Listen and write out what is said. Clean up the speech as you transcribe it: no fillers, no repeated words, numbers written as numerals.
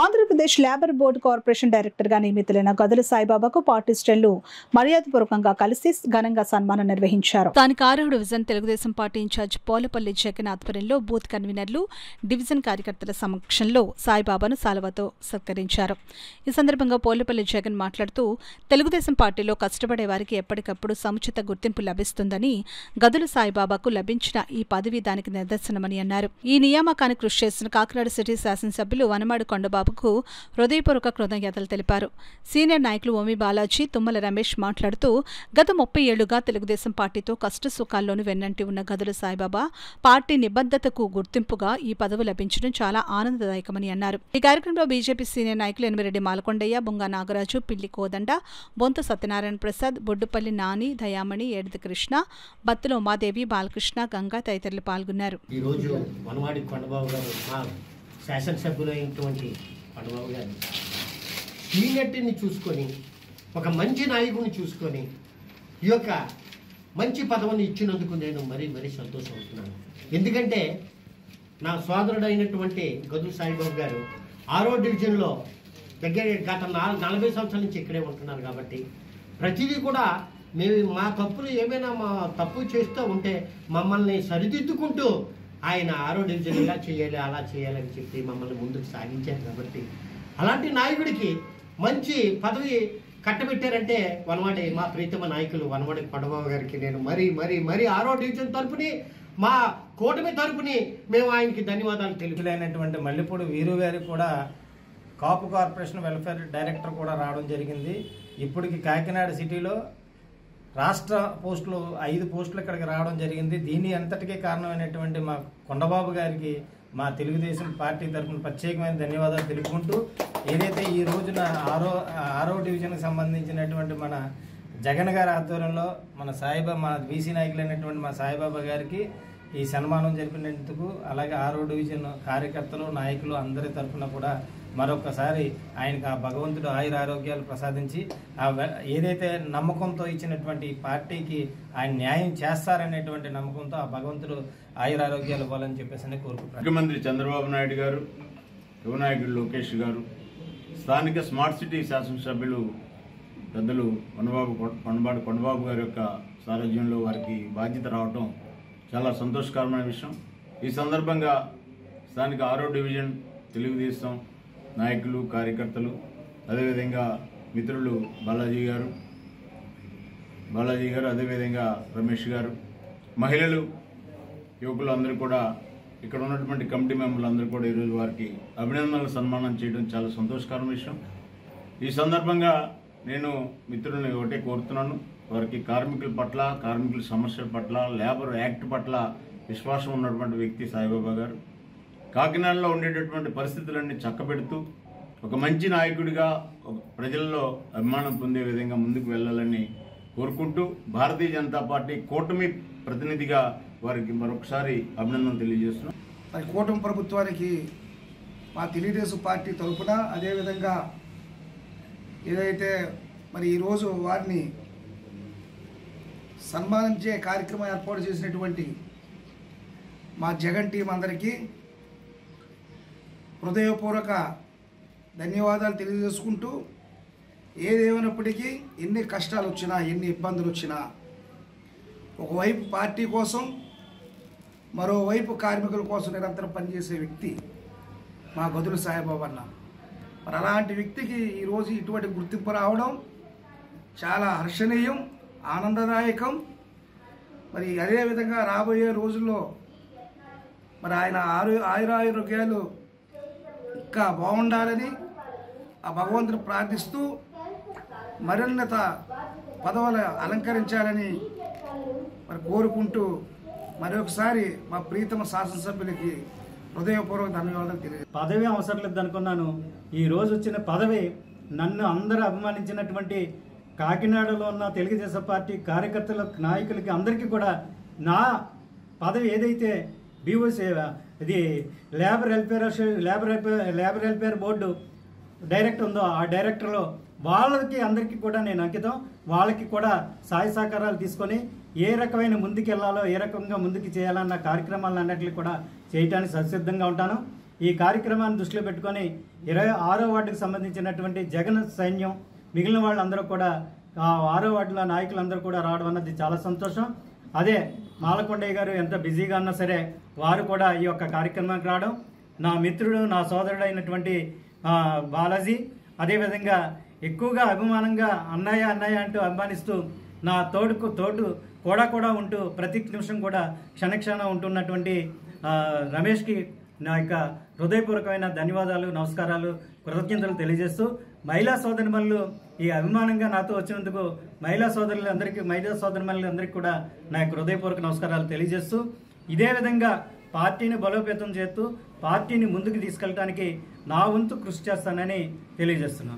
Andhra Pradesh labour board corporation డైరెక్టర్గా నియమితులైన గదుల సాయిబాబాకు పార్టీ శ్రేణులు మర్యాదపూర్వకంగా కలిసి ఘనంగా సన్మానం నిర్వహించారు. స్థానిక 6వ division Telugu Desam party incharge Polapalli Jagan ఆధ్వర్యంలో బూత్ కన్వీనర్లు, డివిజన్ కార్యకర్తల సమక్షంలో సాయిబాబాను సాల్వాతో సత్కరించారు. ఈ సందర్భంగా పోలపల్లి జగన్ మాట్లాడుతూ తెలుగుదేశం పార్టీలో కష్టపడే వారికి ఎప్పటికప్పుడు సముచిత గుర్తింపు లభిస్తుందని, గదుల సాయిబాబాకు లభించిన ఈ పదవి దానికి నిదర్శనమని అన్నారు. ఈ నియామకానికి కృషి చేసిన కాకినాడ సిటీ శాసనసభ్యులు వనమాడి కొండబాబుకు హృదయపూర్వక కృతజ్ఞతలు తెలిపారు. సీనియర్ నాయకులు ఓమి బాలాజీ, తుమ్మల రమేష్ మాట్లాడుతూ గత 30 ఏళ్లుగా తెలుగుదేశం పార్టీతో కష్ట సుఖాల్లోనూ వెన్నంటి ఉన్న గదుల సాయిబాబా పార్టీ నిబద్ధతకు గుర్తింపుగా ఈ పదవి లభించడం చాలా ఆనందదాయకమని అన్నారు. ఈ కార్యక్రమంలో బీజేపీ సీనియర్ నాయకులు ఎనిమిరెడ్డి మాలకొండయ్య, బొంగా నాగరాజు, పిల్లి కోదండ, బొంత సత్యనారాయణ ప్రసాద్, బొడ్డుపల్లి నాని, దయామణి, ఏడిది కృష్ణ, బత్తుల ఉమాదేవి, బాలకృష్ణ, గంగా తదితరులు పాల్గొన్నారు. శాసనసభ్యులైనటువంటి కొండబాబు గారు సీనియర్టీని చూసుకొని, ఒక మంచి నాయకుని చూసుకొని ఈ యొక్క మంచి పదవిని ఇచ్చినందుకు నేను మరీ సంతోషపడుతున్నాను. ఎందుకంటే నా సోదరుడైనటువంటి గదుల సాయిబాబు గారు 6వ డివిజన్లో దగ్గర గత 40 సంవత్సరాల నుంచి ఇక్కడే ఉంటున్నారు. కాబట్టి ప్రతిదీ కూడా మేము మా తప్పులు ఏమైనా తప్పు చేస్తూ ఉంటే మమ్మల్ని సరిదిద్దుకుంటూ ఆయన 6వ డివిజన్ ఇలా చేయాలి, అలా చేయాలని చెప్పి మమ్మల్ని ముందుకు సాగించారు. కాబట్టి అలాంటి నాయకుడికి మంచి పదవి కట్టబెట్టారంటే వనవాడి మా ప్రీతమ నాయకులు వనవాడి కొండబాబు గారికి నేను మరీ 6వ డివిజన్ తరపుని, మా కూటమి తరపుని మేము ఆయనకి ధన్యవాదాలు తెలుపులైనటువంటి మల్లెపూడి వీరు గారికి కూడా కాపు కార్పొరేషన్ వెల్ఫేర్ డైరెక్టర్ కూడా రావడం జరిగింది. ఇప్పటికి కాకినాడ సిటీలో రాష్ట్ర పోస్టులు 5 పోస్టులు ఇక్కడికి రావడం జరిగింది. దీని అంతటికీ కారణమైనటువంటి మా కొండబాబు గారికి మా తెలుగుదేశం పార్టీ తరఫున ప్రత్యేకమైన ధన్యవాదాలు తెలుపుకుంటూ, ఏదైతే ఈ రోజున 6వ డివిజన్కి సంబంధించినటువంటి మన జగన్ గారి ఆధ్వర్యంలో మన బీసీ నాయకులైనటువంటి మా సాయిబాబా గారికి ఈ సన్మానం జరిపినందుకు, అలాగే 6వ డివిజన్ కార్యకర్తలు, నాయకులు అందరి తరఫున కూడా మరొకసారి ఆయనకు ఆ భగవంతుడు ఆయుర ఆరోగ్యాలు ప్రసాదించి ఏదైతే నమ్మకంతో ఇచ్చినటువంటి పార్టీకి ఆయన న్యాయం చేస్తారనేటువంటి నమ్మకంతో ఆ భగవంతుడు ఆయుర ఆరోగ్యాలు ఇవ్వాలని చెప్పేసి కోరుకుంటున్నారు. ముఖ్యమంత్రి చంద్రబాబు నాయుడు గారు, యువ నాయకుడు లోకేష్ గారు, స్థానిక స్మార్ట్ సిటీ శాసనసభ్యులు పెద్దలు కొండబాబు గారి యొక్క సారథ్యంలో వారికి బాధ్యత రావటం చాలా సంతోషకరమైన విషయం. ఈ సందర్భంగా స్థానిక 6వ డివిజన్ తెలుగుదేశం నాయకులు, కార్యకర్తలు, అదేవిధంగా మిత్రులు బాలాజీ గారు, అదేవిధంగా రమేష్ గారు, మహిళలు, యువకులు అందరూ కూడా, ఇక్కడ ఉన్నటువంటి కమిటీ మెంబర్లు అందరూ కూడా ఈరోజు వారికి అభినందనలు సన్మానం చేయడం చాలా సంతోషకరమైన విషయం. ఈ సందర్భంగా నేను మిత్రులను ఒకటే కోరుతున్నాను, వారికి కార్మికుల పట్ల, కార్మికుల సమస్యల పట్ల, లేబర్ యాక్ట్ పట్ల విశ్వాసం ఉన్నటువంటి వ్యక్తి సాయిబాబా గారు. కాకినాడలో ఉండేటటువంటి పరిస్థితులన్నీ చక్కబెడుతూ ఒక మంచి నాయకుడిగా ప్రజల్లో అభిమానం పొందే విధంగా ముందుకు వెళ్ళాలని కోరుకుంటూ, భారతీయ జనతా పార్టీ కూటమి ప్రతినిధిగా వారికి మరొకసారి అభినందనలు తెలియజేస్తున్నాం. మరి కూటమి ప్రభుత్వానికి మా తెలుగుదేశం పార్టీ తరఫున, అదేవిధంగా ఏదైతే మరి ఈరోజు వారిని సన్మానించే కార్యక్రమం ఏర్పాటు చేసినటువంటి మా జగన్ టీం అందరికీ హృదయపూర్వక ధన్యవాదాలు తెలియజేసుకుంటూ, ఏదేమైనప్పటికీ ఎన్ని కష్టాలు వచ్చినా, ఎన్ని ఇబ్బందులు వచ్చినా, ఒకవైపు పార్టీ కోసం, మరోవైపు కార్మికుల కోసం నిరంతరం పనిచేసే వ్యక్తి మా గదుల సాయిబాబా అన్న. మరి అలాంటి వ్యక్తికి ఈరోజు ఇటువంటి గుర్తింపు రావడం చాలా హర్షణీయం, ఆనందదాయకం. మరి అదేవిధంగా రాబోయే రోజుల్లో మరి ఆయన ఆయురారోగ్యాలు ఇంకా బాగుండాలని ఆ భగవంతుని ప్రార్థిస్తూ మరిన్నత పదవులు అలంకరించాలని మరి కోరుకుంటూ, మరొకసారి మా ప్రీతమ శాసనసభ్యులకి హృదయపూర్వక ధన్యవాదాలు తెలియజేస్తాను. పదవి అవసరం లేదనుకున్నాను. ఈ రోజు వచ్చిన పదవి నన్ను అందరూ అభిమానించినటువంటి కాకినాడలో ఉన్న తెలుగుదేశం పార్టీ కార్యకర్తల, నాయకులకి అందరికీ కూడా నా పదవి ఏదైతే బీఓసీ ఇది లేబర్ వెల్ఫేర్ బోర్డు డైరెక్టర్ ఉందో ఆ డైరెక్టర్లో వాళ్ళకి అందరికీ కూడా నేను అంకితం. వాళ్ళకి కూడా సహాయ సహకారాలు తీసుకొని ఏ రకమైన ముందుకు వెళ్ళాలో, ఏ రకంగా ముందుకు చేయాలన్న కార్యక్రమాలన్నింటినీ కూడా చేయడానికి సంసిద్ధంగా ఉంటాను. ఈ కార్యక్రమాన్ని దృష్టిలో పెట్టుకొని 26వ వార్డుకు సంబంధించినటువంటి జగన్ సైన్యం మిగిలిన వాళ్ళందరూ కూడా ఆ 6వ వార్డుల నాయకులందరూ కూడా రావడం అన్నది చాలా సంతోషం. అదే మాలకొండయ్య గారు ఎంత బిజీగా ఉన్నా సరే వారు కూడా ఈ యొక్క కార్యక్రమానికి రావడం, నా మిత్రుడు నా సోదరుడు అయినటువంటి బాలాజీ అదేవిధంగా ఎక్కువగా అభిమానంగా అన్నయ్య అన్నయ్య అంటూ అభిమానిస్తూ నా తోడు కూడా ఉంటూ ప్రతి నిమిషం కూడా క్షణక్షణం ఉంటున్నటువంటి రమేష్కి నా యొక్క హృదయపూర్వకమైన ధన్యవాదాలు, నమస్కారాలు, కృతజ్ఞతలు తెలియజేస్తూ మహిళా సోదరిమణులు ఈ అభిమానంగా నాతో వచ్చినందుకు మహిళా సోదరిమణులందరికీ కూడా నా యొక్క హృదయపూర్వక నమస్కారాలు తెలియజేస్తూ ఇదే విధంగా పార్టీని బలోపేతం చేస్తూ పార్టీని ముందుకు తీసుకెళ్ళడానికి నా వంతు కృషి చేస్తానని తెలియజేస్తున్నాను.